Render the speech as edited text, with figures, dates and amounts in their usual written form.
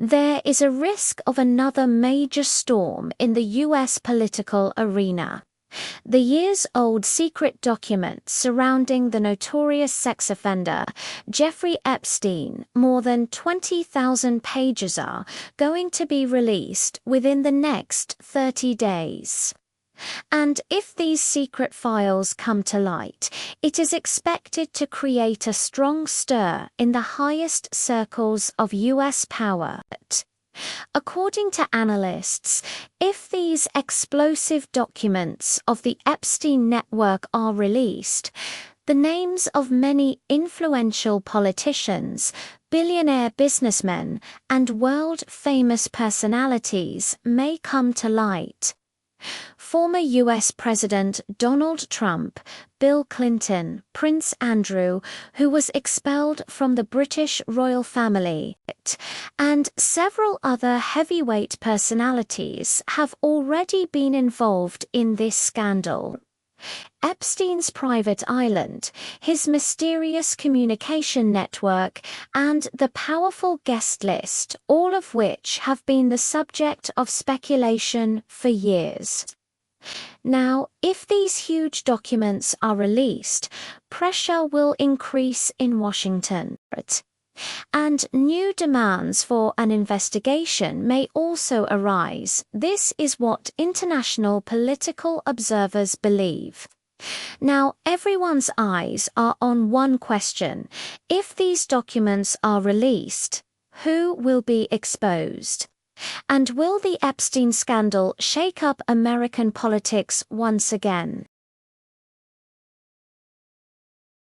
There is a risk of another major storm in the US political arena. The years-old secret documents surrounding the notorious sex offender, Jeffrey Epstein, more than 20,000 pages, are going to be released within the next 30 days. And if these secret files come to light, it is expected to create a strong stir in the highest circles of US power. According to analysts, if these explosive documents of the Epstein network are released, the names of many influential politicians, billionaire businessmen, and world-famous personalities may come to light. Former US President Donald Trump, Bill Clinton, Prince Andrew, who was expelled from the British royal family, and several other heavyweight personalities have already been involved in this scandal. Epstein's private island, his mysterious communication network, and the powerful guest list, all of which have been the subject of speculation for years. Now, if these huge documents are released, pressure will increase in Washington, and new demands for an investigation may also arise. This is what international political observers believe. Now, everyone's eyes are on one question. If these documents are released, who will be exposed? And will the Epstein scandal shake up American politics once again?